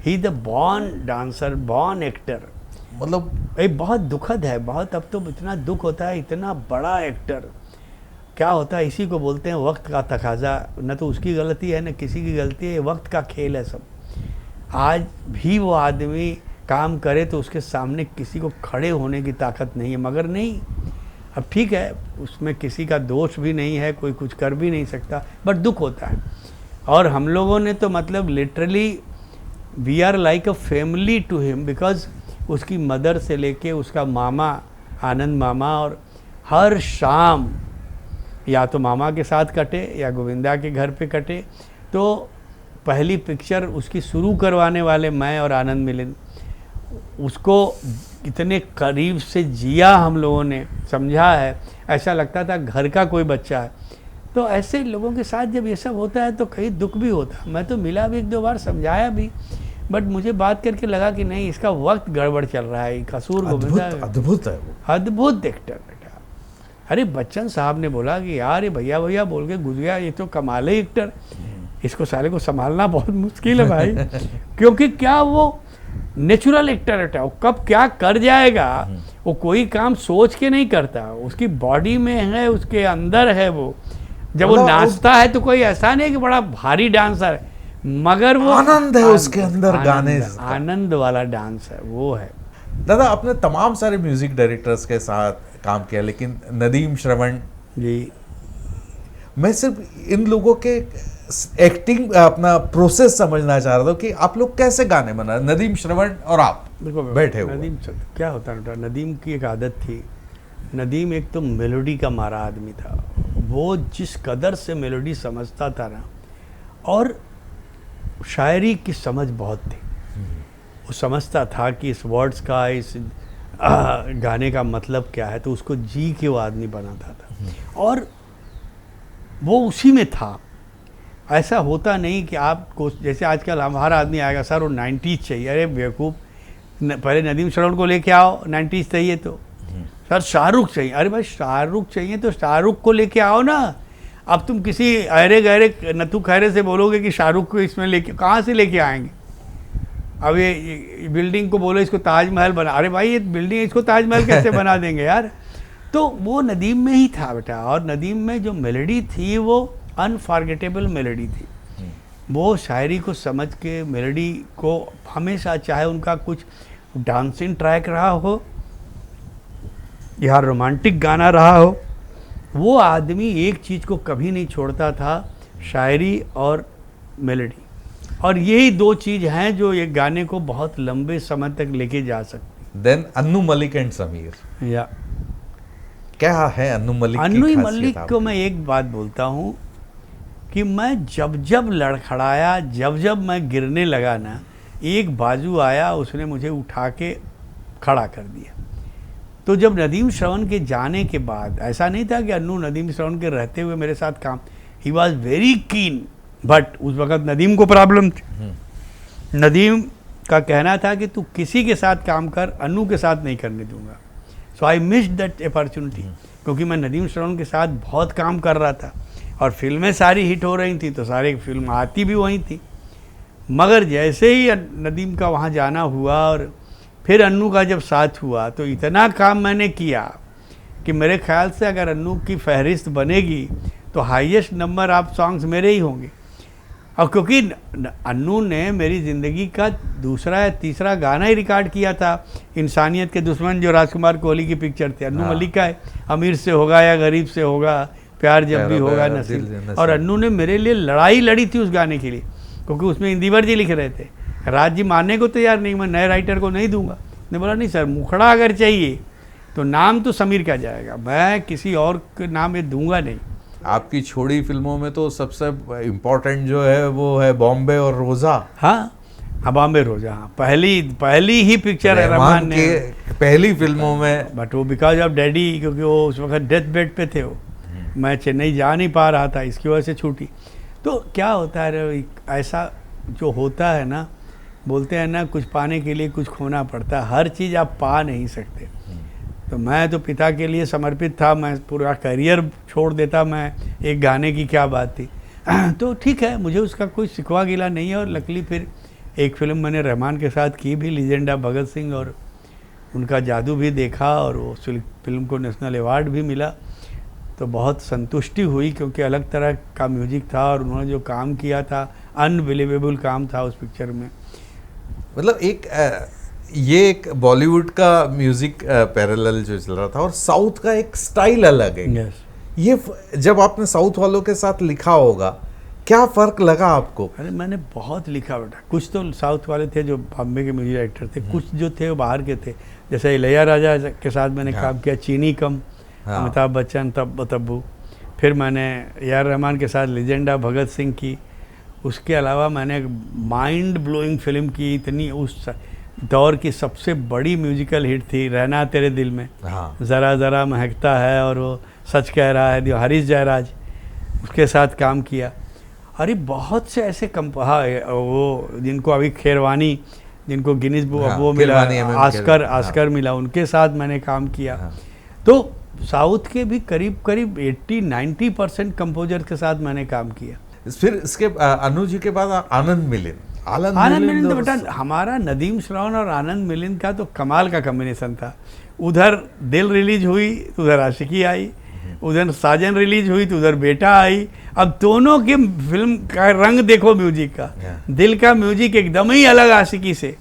he the born dancer, born actor. मतलब ये बहुत दुखद है, बहुत। अब तो इतना दुख होता है, इतना बड़ा एक्टर क्या होता है, इसी को बोलते हैं वक्त का तकाजा। न तो उसकी गलती है न किसी की गलती है, वक्त का खेल है सब। आज भी वो आदमी काम करे तो उसके सामने किसी को खड़े होने की ताकत नहीं है, मगर नहीं, अब ठीक है, उसमें किसी का दोष भी नहीं है, कोई कुछ कर भी नहीं सकता, बट दुख होता है। और हम लोगों ने तो मतलब literally we are like a family to him, because उसकी मदर से लेके उसका मामा, आनंद मामा, और हर शाम या तो मामा के साथ कटे या गोविंदा के घर पे कटे। तो पहली पिक्चर उसकी शुरू करवाने वाले मैं और आनंद मिलिंद, उसको इतने करीब से जिया हम लोगों ने, समझा है, ऐसा लगता था घर का कोई बच्चा है। तो ऐसे लोगों के साथ जब ये सब होता है तो कहीं दुख भी होता है। मैं तो मिला भी, एक दो बार समझाया भी, बट मुझे बात करके लगा कि नहीं, इसका वक्त गड़बड़ चल रहा है, कसूर गोविंदा। अद्भुत है वो, अद्भुत एक्टर बेटा। अरे बच्चन साहब ने बोला कि यार ये भैया भैया बोल के गुज गया, ये तो कमाल है एक्टर, इसको साले को संभालना बहुत मुश्किल है भाई। क्योंकि क्या वो नेचुरल एक्टर है, वो कब क्या कर जाएगा, वो कोई काम सोच के नहीं करता, उसकी बॉडी में है, उसके अंदर है वो। जब वो नाचता है तो कोई ऐसा नहीं कि बड़ा भारी डांसर है, मगर वो आनंद है उसके अंदर, गाने आनंद वाला डांस है वो है। दादा आपने तमाम सारे म्यूजिक डायरेक्टर्स के साथ काम किया, लेकिन नदीम श्रवण जी, मैं सिर्फ इन लोगों के एक्टिंग अपना प्रोसेस समझना चाह रहा था कि आप लोग कैसे गाने बना, नदीम श्रवण और आप देखो बैठे हुए। नदीम क्या होता है, नदीम की एक आदत थी। नदीम एक तो मेलोडी का मारा आदमी था, वो जिस कदर से मेलोडी समझता था ना, और शायरी की समझ बहुत थी। वो समझता था कि इस वर्ड्स का, इस गाने का मतलब क्या है, तो उसको जी के वो आदमी बनाता था, और वो उसी में था। ऐसा होता नहीं कि आपको, जैसे आजकल हमारा आदमी आएगा सर वो 90s चाहिए, अरे बेवकूफ़, पहले नदीम श्रवण को लेके आओ, 90s चाहिए तो सर शाहरुख चाहिए, अरे भाई शाहरुख चाहिए तो शाहरुख को लेके आओ ना। अब तुम किसी अरे गहरे नथु खैरे से बोलोगे कि शाहरुख को इसमें लेके, कहाँ से लेके आएंगे। अब ये बिल्डिंग को बोलो इसको ताजमहल बना, अरे भाई ये बिल्डिंग है, इसको ताजमहल कैसे बना देंगे यार। तो वो नदीम में ही था बेटा, और नदीम में जो मेलोडी थी वो अनफॉरगेटेबल मेलोडी थी। वो शायरी को समझ के मेलोडी को हमेशा, चाहे उनका कुछ डांसिंग ट्रैक रहा हो या रोमांटिक गाना रहा हो, वो आदमी एक चीज़ को कभी नहीं छोड़ता था, शायरी और मेलोडी। और यही दो चीज़ हैं जो एक गाने को बहुत लंबे समय तक लेके जा सकती। देन अन्नू मलिक एंड समीर, या क्या है अन्नू मलिक की अन्नू खासियत मलिक को मैं एक बात बोलता हूँ कि मैं जब लड़खड़ाया, जब मैं गिरने लगा ना, एक बाजू आया, उसने मुझे उठा के खड़ा कर दिया। तो जब नदीम श्रवण के जाने के बाद, ऐसा नहीं था कि अन्नू नदीम श्रवण के रहते हुए मेरे साथ काम, he was very keen, but उस वक़्त नदीम को प्रॉब्लम थी। नदीम का कहना था कि तू किसी के साथ काम कर, अन्नू के साथ नहीं करने दूंगा। सो आई मिस दैट अपॉर्चुनिटी, क्योंकि मैं नदीम श्रवण के साथ बहुत काम कर रहा था और फिल्में सारी हिट हो रही थी, तो सारी फिल्म आती भी वहीं थी। मगर जैसे ही नदीम का वहाँ जाना हुआ और फिर अन्नू का जब साथ हुआ, तो इतना काम मैंने किया कि मेरे ख्याल से अगर अन्नू की फहरिस्त बनेगी तो हाईएस्ट नंबर ऑफ सॉन्ग्स मेरे ही होंगे। और क्योंकि अन्नू ने मेरी ज़िंदगी का दूसरा या तीसरा गाना ही रिकॉर्ड किया था, इंसानियत के दुश्मन, जो राजकुमार कोहली की पिक्चर थी। अन्नू मलिक का है, अमीर से होगा या गरीब से होगा, प्यार जब भी होगा नसीब। और अन्नू ने मेरे लिए लड़ाई लड़ी थी उस गाने के लिए, क्योंकि उसमें इंदिवर जी लिख रहे थे। राज जी मानने को तैयार नहीं, मैं नए राइटर को नहीं दूंगा। ने बोला नहीं सर, मुखड़ा अगर चाहिए तो नाम तो समीर का जाएगा, मैं किसी और के नाम ये दूंगा नहीं। आपकी छोड़ी फिल्मों में तो सबसे इम्पोर्टेंट जो है वो है बॉम्बे और रोजा। हाँ, बॉम्बे रोजा, हाँ, पहली ही पिक्चर है रहमान ने, पहली फिल्मों में। बट वो बिकॉज ऑफ डैडी, क्योंकि वो उस वक्त डेथ बेड पे थे, वो मैं चेन्नई जा नहीं पा रहा था, इसकी वजह से छूटी। तो क्या होता है, ऐसा जो होता है ना, बोलते हैं ना, कुछ पाने के लिए कुछ खोना पड़ता है, हर चीज़ आप पा नहीं सकते। तो मैं तो पिता के लिए समर्पित था, मैं पूरा करियर छोड़ देता, मैं एक गाने की क्या बात थी। तो ठीक है, मुझे उसका कोई शिकवा गिला नहीं है। और लकीली फिर एक फ़िल्म मैंने रहमान के साथ की भी, लीजेंड ऑफ भगत सिंह, और उनका जादू भी देखा और वो फिल्म को नेशनल अवार्ड भी मिला। तो बहुत संतुष्टि हुई, क्योंकि अलग तरह का म्यूजिक था और उन्होंने जो काम किया था, अनबिलीवेबल काम था उस पिक्चर में। मतलब ये एक बॉलीवुड का म्यूजिक पैरेलल जो चल रहा था, और साउथ का एक स्टाइल अलग है। यस। ये जब आपने साउथ वालों के साथ लिखा होगा, क्या फर्क लगा आपको? अरे मैंने बहुत लिखा बेटा। कुछ तो साउथ वाले थे जो बॉम्बे के म्यूजिक डायरेक्टर थे, कुछ जो थे वो बाहर के थे। जैसे इलैयाराजा के साथ मैंने काम किया, चीनी कम, अमिताभ बच्चन, तब्बू। फिर मैंने ए.आर. रहमान के साथ लीजेंड ऑफ भगत सिंह की। उसके अलावा मैंने माइंड ब्लोइंग फिल्म की, इतनी उस दौर की सबसे बड़ी म्यूजिकल हिट थी, रहना तेरे दिल में। ज़रा ज़रा महकता है, और वो सच कह रहा है, जो हरीश जयराज, उसके साथ काम किया। अरे बहुत से ऐसे वो जिनको अभी खेरवानी, जिनको गिनीज वो मिला, आस्कर मिला, उनके साथ मैंने काम किया। तो साउथ के भी करीब 80-90% कंपोजर के साथ मैंने काम किया। फिर इसके अनु जी के बाद आनंद मिलिंद। आनंद मिलिंद तो बेटा हमारा नदीम श्रवण और आनंद मिलिंद का तो कमाल का कॉम्बिनेशन था। उधर दिल रिलीज हुई तो उधर आशिकी आई, उधर साजन रिलीज हुई तो उधर बेटा आई। अब दोनों के फिल्म का रंग देखो म्यूजिक का। दिल का म्यूजिक एकदम ही अलग आशिकी से,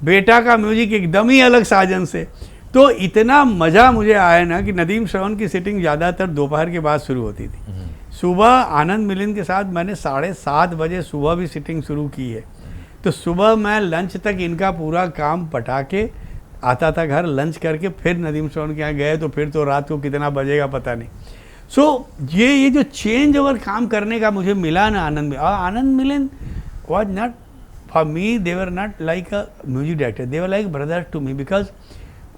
बेटा का म्यूजिक एकदम ही अलग साजन से। तो इतना मज़ा मुझे आया ना कि नदीम श्रवण की सिटिंग ज़्यादातर दोपहर के बाद शुरू होती थी। सुबह आनंद मिलिंद के साथ मैंने 7:30 बजे सुबह भी सिटिंग शुरू की है। तो सुबह मैं लंच तक इनका पूरा काम पटा के आता था घर, लंच करके फिर नदीम श्रवण के यहाँ गए तो फिर तो रात को कितना बजेगा पता नहीं। सो ये जो चेंज ओवर काम करने का मुझे मिला ना Anand Milind was not for me, they were not like a music director, they were like brother to me. Because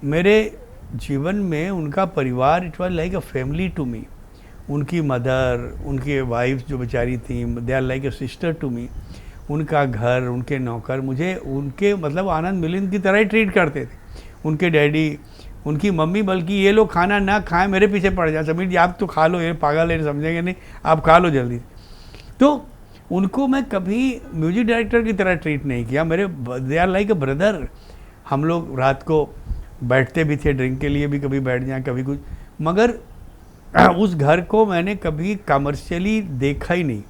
मेरे जीवन में उनका परिवार, it was like a family to me. उनकी मदर, उनकी वाइफ जो बेचारी थी, they are like a sister to me. उनका घर, उनके नौकर मुझे उनके मतलब आनंद मिलिंद की तरह ही ट्रीट करते थे। उनके डैडी, उनकी मम्मी, बल्कि ये लोग खाना ना खाएं मेरे पीछे पड़ जाए, समीर जी आप तो खा लो, ये पागल है, समझेंगे नहीं, आप खा लो जल्दी। तो उनको मैं कभी म्यूजिक डायरेक्टर की तरह ट्रीट नहीं किया। मेरे they are like a brother. हम लोग रात को बैठते भी थे ड्रिंक के लिए भी, कभी बैठ जाएं कभी कुछ, मगर उस घर को मैंने कभी कमर्शियली देखा ही नहीं।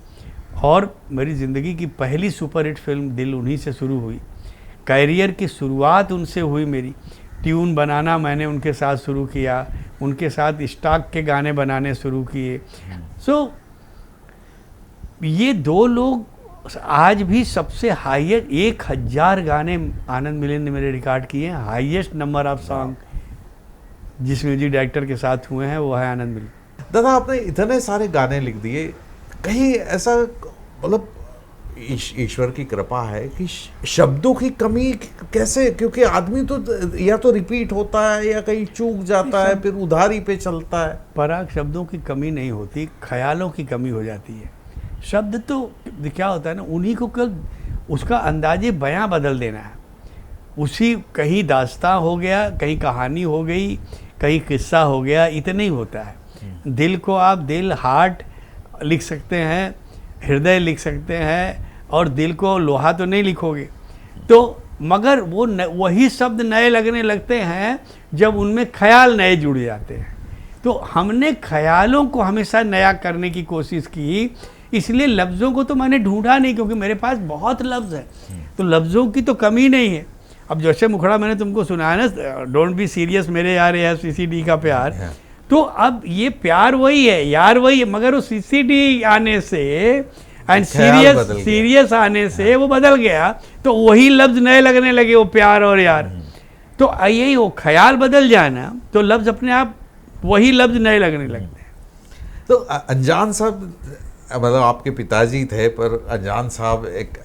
और मेरी ज़िंदगी की पहली सुपरहिट फिल्म दिल उन्हीं से शुरू हुई। कैरियर की शुरुआत उनसे हुई मेरी। ट्यून बनाना मैंने उनके साथ शुरू किया, उनके साथ स्टॉक के गाने बनाने शुरू किए। सो ये दो लोग आज भी सबसे हाईएस्ट 1000 गाने आनंद मिलिंद ने मेरे रिकॉर्ड किए हैं। हाईएस्ट नंबर ऑफ सॉन्ग जिस म्यूजिक डायरेक्टर के साथ हुए हैं वो है आनंद मिलिंद। दादा आपने इतने सारे गाने लिख दिए, कहीं ऐसा मतलब ईश्वर की कृपा है कि शब्दों की कमी कैसे? क्योंकि आदमी तो या तो रिपीट होता है या कहीं चूक जाता है, फिर उधारी पे चलता है। पराग, शब्दों की कमी नहीं होती, ख्यालों की कमी हो जाती है। शब्द तो क्या होता है ना, उन्हीं को कल उसका अंदाजे बयां बदल देना है। उसी कहीं दास्तां हो गया, कहीं कहानी हो गई, कहीं किस्सा हो गया, इतना ही होता है। दिल को आप दिल, हार्ट लिख सकते हैं, हृदय लिख सकते हैं, और दिल को लोहा तो नहीं लिखोगे। तो मगर वो वही शब्द नए लगने लगते हैं जब उनमें ख्याल नए जुड़ जाते हैं। तो हमने ख्यालों को हमेशा नया करने की कोशिश की, इसलिए लफ्ज़ों को तो मैंने ढूंढा नहीं, क्योंकि मेरे पास बहुत लफ्ज़ है, तो लफ्ज़ों की तो कमी नहीं है। अब जैसे मुखड़ा मैंने तुमको सुनाया ना, डोंट बी सीरियस मेरे यार, या CCD का प्यार, तो अब ये प्यार वही है, यार वही है, मगर वो CCD आने से एंड सीरियस आने से वो बदल गया, तो वही लफ्ज़ नए लगने लगे, वो प्यार और यार। तो यही हो, ख्याल बदल जाए ना तो लफ्ज़ अपने आप वही लफ्ज़ नए लगने लगते हैं। तो अनजान साहब, मतलब आपके पिताजी थे, पर अनजान साहब एक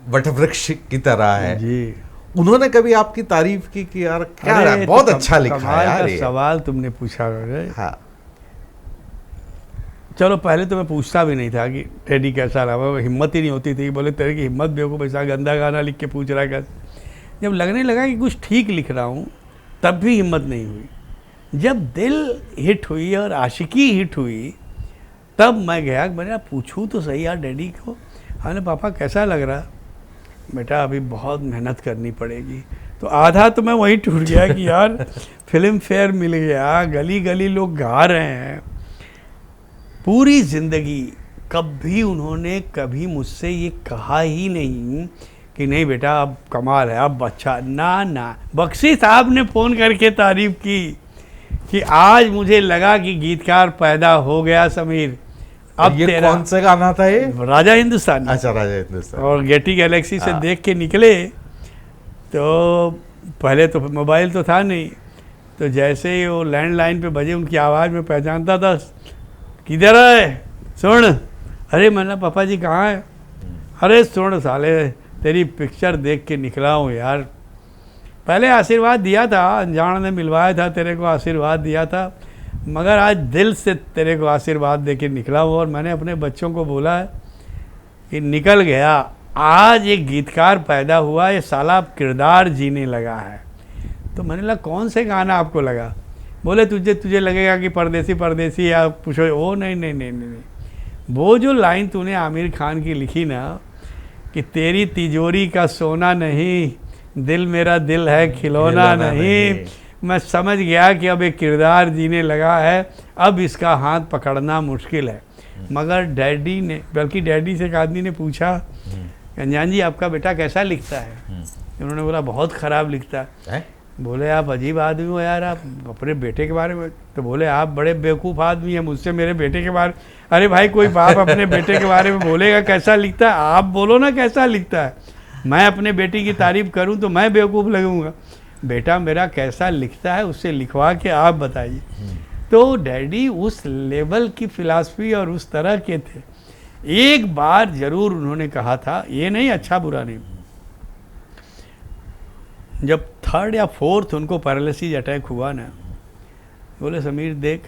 वटवृक्ष की तरह है जी। उन्होंने कभी आपकी तारीफ की कि यार क्या अरे बहुत तो अच्छा लिखा है यार ये। सवाल तुमने पूछा है। हाँ, चलो पहले तो मैं पूछता भी नहीं था कि टेडी कैसा लगा, हिम्मत ही नहीं होती थी, बोले तेरे की हिम्मत बेवकूफ़, ऐसा गंदा गाना लिख के पूछ रहा है कैसे। जब लगने लगा कि कुछ ठीक लिख रहा हूँ तब भी हिम्मत नहीं हुई। जब दिल हिट हुई और आशिकी हिट हुई तब मैं गया, मैंने पूछूँ तो सही यार डैडी को, हमने पापा कैसा लग रहा, बेटा अभी बहुत मेहनत करनी पड़ेगी। तो आधा तो मैं वहीं टूट गया कि यार फिल्म फेयर मिल गया, गली गली लोग गा रहे हैं। पूरी ज़िंदगी कभी उन्होंने कभी मुझसे ये कहा ही नहीं कि नहीं बेटा अब कमाल है, अब अच्छा, ना ना। बख्शी साहब ने फ़ोन करके तारीफ़ की कि आज मुझे लगा कि गीतकार पैदा हो गया समीर। अब ये तेरा कौन सा गाना था ये? राजा हिंदुस्तान। अच्छा, राजा हिंदुस्तान। और गेटी गैलेक्सी से देख के निकले, तो पहले तो मोबाइल तो था नहीं, तो जैसे ही वो लैंडलाइन पे बजे उनकी आवाज़ में पहचानता था, किधर है सुन। अरे मैंने पापा जी कहाँ है? अरे सुन साले तेरी पिक्चर देख के निकला हूँ यार, पहले आशीर्वाद दिया था, अनजान ने मिलवाया था, तेरे को आशीर्वाद दिया था, मगर आज दिल से तेरे को आशीर्वाद दे के निकला हूँ। और मैंने अपने बच्चों को बोला है कि निकल गया, आज एक गीतकार पैदा हुआ, ये साला किरदार जीने लगा है। तो मैंने लगा कौन से गाना आपको लगा? बोले तुझे लगेगा कि परदेसी परदेसी या पूछो। ओ नहीं नहीं नहीं नहीं, वो जो लाइन तूने आमिर खान की लिखी ना कि तेरी तिजोरी का सोना नहीं, दिल मेरा दिल है खिलौना नहीं, मैं समझ गया कि अब एक किरदार जीने लगा है, अब इसका हाथ पकड़ना मुश्किल है। मगर डैडी ने, बल्कि डैडी से एक आदमी ने पूछा, अनजान जी आपका बेटा कैसा लिखता है? उन्होंने बोला बहुत ख़राब लिखता है। बोले आप अजीब आदमी हो यार, आप अपने बेटे के बारे में। तो बोले आप बड़े बेवकूफ़ आदमी हैं, मुझसे मेरे बेटे के बारे। अरे भाई कोई बाप अपने बेटे के बारे में बोलेगा कैसा लिखता है? आप बोलो ना कैसा लिखता है। मैं अपने बेटी की तारीफ़ करूं तो मैं बेवकूफ़ लगूंगा? बेटा मेरा कैसा लिखता है उससे लिखवा के आप बताइए। तो डैडी उस लेवल की फ़िलासफ़ी और उस तरह के थे। एक बार ज़रूर उन्होंने कहा था, ये नहीं अच्छा बुरा नहीं, जब 3rd या 4th उनको पैरालिसिस अटैक हुआ ना, बोले समीर देख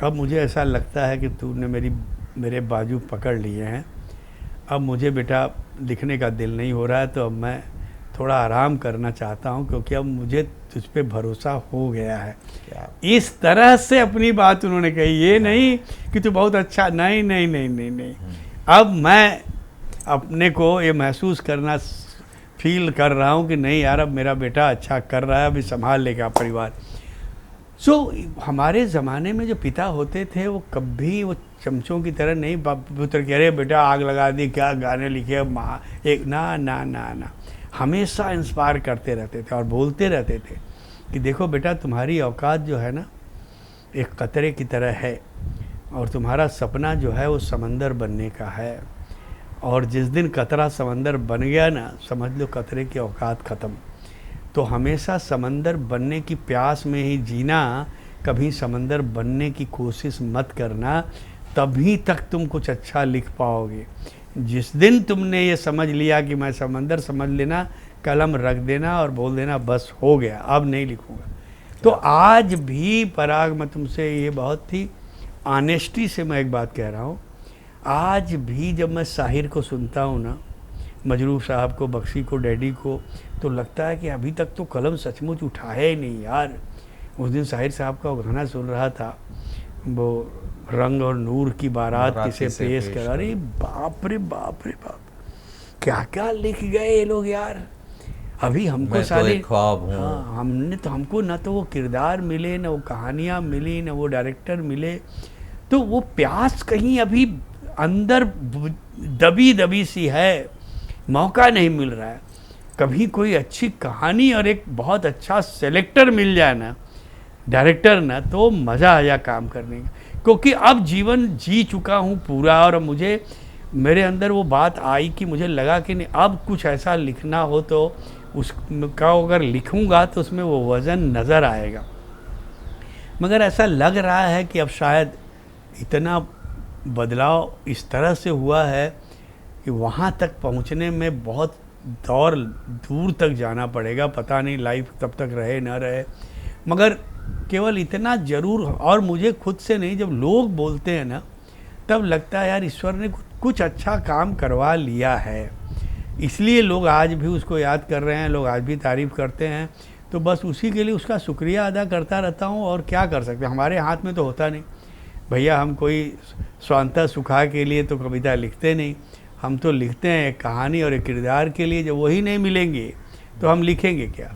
अब मुझे ऐसा लगता है कि तूने मेरे बाजू पकड़ लिए हैं, अब मुझे बेटा लिखने का दिल नहीं हो रहा है, तो अब मैं थोड़ा आराम करना चाहता हूं, क्योंकि अब मुझे तुझ पे भरोसा हो गया है। इस तरह से अपनी बात उन्होंने कही, ये नहीं कि तू बहुत अच्छा, नहीं नहीं नहीं नहीं नहीं। अब मैं अपने को ये महसूस करना फील कर रहा हूँ कि नहीं यार अब मेरा बेटा अच्छा कर रहा है, अभी संभाल लेगा परिवार। हमारे ज़माने में जो पिता होते थे वो कभी वो चमचों की तरह नहीं पुत्र कह रहे बेटा आग लगा दी क्या गाने लिखे एक ना ना ना ना, हमेशा इंस्पायर करते रहते थे और बोलते रहते थे कि देखो बेटा तुम्हारी औकात जो है ना एक कतरे की तरह है, और तुम्हारा सपना जो है वो समंदर बनने का है, और जिस दिन कतरा समंदर बन गया ना समझ लो कतरे की औकात ख़त्म। तो हमेशा समंदर बनने की प्यास में ही जीना, कभी समंदर बनने की कोशिश मत करना, तभी तक तुम कुछ अच्छा लिख पाओगे। जिस दिन तुमने ये समझ लिया कि मैं समंदर, समझ लेना कलम रख देना और बोल देना बस हो गया अब नहीं लिखूँगा। तो आज भी पराग मैं तुमसे ये बहुत ही ऑनेस्टी से मैं एक बात कह रहा हूँ, आज भी जब मैं साहिर को सुनता हूँ ना, मजरूह साहब को, बख्शी को, डैडी को, तो लगता है कि अभी तक तो कलम सचमुच उठाया ही नहीं यार। उस दिन साहिर साहब का गाना सुन रहा था, वो रंग और नूर की बारात किसे पेश कर, अरे बाप रे बाप रे बाप, क्या क्या लिख गए ये लोग यार। अभी हमको मैं तो साले एक ख्वाब हूँ। हाँ, हमको ना तो वो किरदार मिले, ना वो कहानियाँ मिली, ना वो डायरेक्टर मिले, तो वो प्यास कहीं अभी अंदर दबी दबी सी है, मौका नहीं मिल रहा है। कभी कोई अच्छी कहानी और एक बहुत अच्छा सेलेक्टर मिल जाए ना, डायरेक्टर ना, तो मज़ा आ जाए काम करने का। क्योंकि अब जीवन जी चुका हूँ पूरा, और मुझे मेरे अंदर वो बात आई कि मुझे लगा कि नहीं, अब कुछ ऐसा लिखना हो तो उसका अगर लिखूँगा तो उसमें वो वज़न नज़र आएगा। मगर ऐसा लग रहा है कि अब शायद इतना बदलाव इस तरह से हुआ है कि वहाँ तक पहुँचने में बहुत दूर तक जाना पड़ेगा। पता नहीं लाइफ तब तक रहे ना रहे, मगर केवल इतना ज़रूर, और मुझे खुद से नहीं, जब लोग बोलते हैं ना तब लगता है यार ईश्वर ने कुछ अच्छा काम करवा लिया है, इसलिए लोग आज भी उसको याद कर रहे हैं, लोग आज भी तारीफ़ करते हैं। तो बस उसी के लिए उसका शुक्रिया अदा करता रहता हूँ। और क्या कर सकते हैं, हमारे हाथ में तो होता नहीं भैया, हम कोई स्वांतः सुखा के लिए तो कविता लिखते नहीं, हम तो लिखते हैं एक कहानी और एक किरदार के लिए। जब वही नहीं मिलेंगे तो हम लिखेंगे क्या।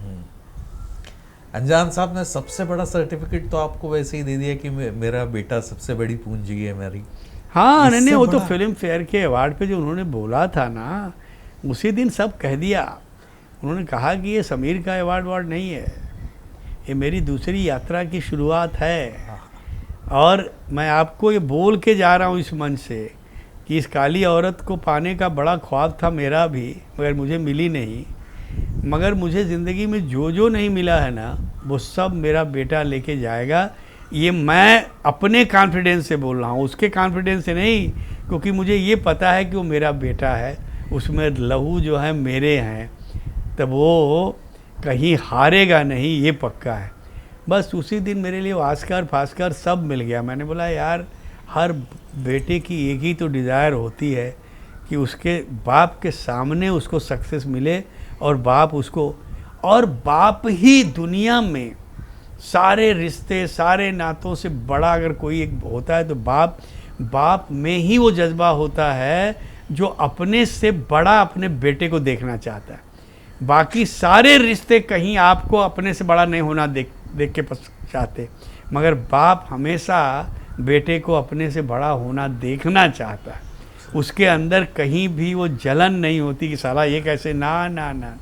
अनजान साहब ने सबसे बड़ा सर्टिफिकेट तो आपको वैसे ही दे दिया कि मेरा बेटा सबसे बड़ी पूंजी है मेरी। हाँ, इससे नहीं, वो तो बड़ा- फिल्म फेयर के अवार्ड पे जो उन्होंने बोला था ना, उसी दिन सब कह दिया। उन्होंने कहा कि ये समीर का अवार्ड नहीं है, ये मेरी दूसरी यात्रा की शुरुआत है। और मैं आपको ये बोल के जा रहा हूँ इस मंच से कि इस काली औरत को पाने का बड़ा ख्वाब था मेरा भी, मगर मुझे मिली नहीं। मगर मुझे ज़िंदगी में जो जो नहीं मिला है ना, वो सब मेरा बेटा लेके जाएगा। ये मैं अपने कॉन्फिडेंस से बोल रहा हूँ, उसके कॉन्फिडेंस से नहीं, क्योंकि मुझे ये पता है कि वो मेरा बेटा है, उसमें लहू जो है मेरे हैं, तब वो कहीं हारेगा नहीं, ये पक्का है। बस उसी दिन मेरे लिए ऑस्कर फास्कर सब मिल गया। मैंने बोला यार, हर बेटे की एक ही तो डिज़ायर होती है कि उसके बाप के सामने उसको सक्सेस मिले, और बाप उसको, और बाप ही दुनिया में सारे रिश्ते सारे नातों से बड़ा अगर कोई एक होता है तो बाप में ही वो जज्बा होता है जो अपने से बड़ा अपने बेटे को देखना चाहता है। बाकी सारे रिश्ते कहीं आपको अपने से बड़ा नहीं होना देख के चाहते, मगर बाप हमेशा बेटे को अपने से बड़ा होना देखना चाहता है। उसके अंदर कहीं भी वो जलन नहीं होती कि साला ये कैसे, ना ना ना।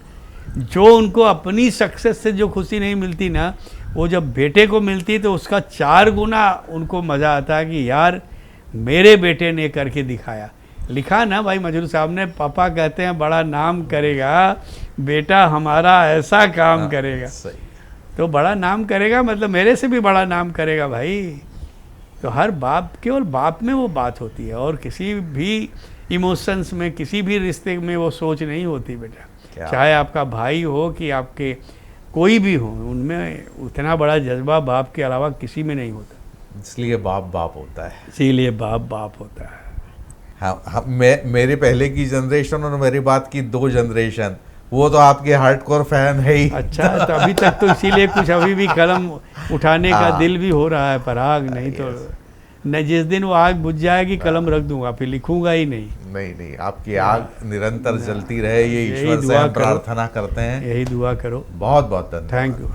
जो उनको अपनी सक्सेस से जो खुशी नहीं मिलती ना, वो जब बेटे को मिलती तो उसका 4 गुना उनको मज़ा आता है कि यार मेरे बेटे ने करके दिखाया। लिखा ना भाई मजरू साहब ने, पापा कहते हैं बड़ा नाम करेगा, बेटा हमारा ऐसा काम करेगा। सही। तो बड़ा नाम करेगा मतलब मेरे से भी बड़ा नाम करेगा भाई। तो हर बाप, केवल बाप में वो बात होती है, और किसी भी इमोशंस में, किसी भी रिश्ते में वो सोच नहीं होती बेटा। चाहे आपका भाई हो कि आपके कोई भी हो, उनमें उतना बड़ा जज्बा बाप के अलावा किसी में नहीं होता। इसलिए बाप बाप होता है। इसीलिए बाप बाप होता है। हाँ, मेरे पहले की जनरेशन और मेरी बात की 2 जनरेशन, वो तो आपके हार्डकोर फैन है ही। अच्छा, तो अभी तक तो इसीलिए कुछ अभी भी कलम उठाने का दिल भी हो रहा है पराग, नहीं तो न, जिस दिन वो आग बुझ जाएगी कलम रख दूंगा, फिर लिखूंगा ही नहीं। नहीं, आपकी आग निरंतर जलती रहे, ये यही ईश्वर से दुआ हम करो। प्रार्थना करते हैं। यही दुआ करो। बहुत बहुत धन्यवाद। Thank you.